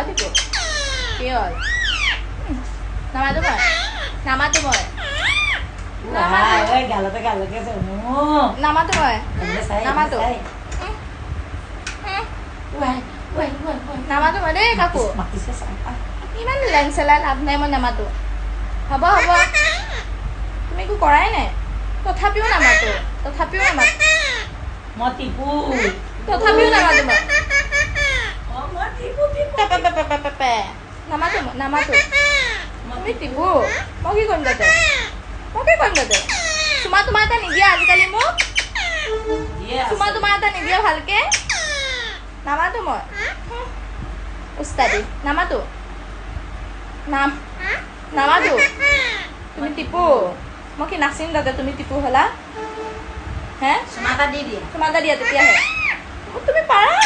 টিপু কি হ'ল নামাতো মই নামাতো মই গালতে গালকে নামাতো মই নামাতো নামাতো মই দেই কাকো ইমান লেন চেলাই লাভ নাই মই নামাতো হ'ব হ'ব তুমি একো কৰাই নাই তথাপিও নামাতো মই টিপু তথাপিও নামাতো মই মই টিপু নামাতো তুমি টিপু মই কি কৰিম তাতে চুমা তোমাৰ এটা নিদিয়া আজিকালি মোক চুমা তোমাৰ এটা নিদিয়া ভালকে নামাতো মই উস্তাদি নামাতো তুমি টিপু মই কি নাচিম তাতে তুমি টিপু হলা হে চুমা এটা দি দিয়ে চুমা এটা দিয়া তেতিয়াহে তুমি পাৰা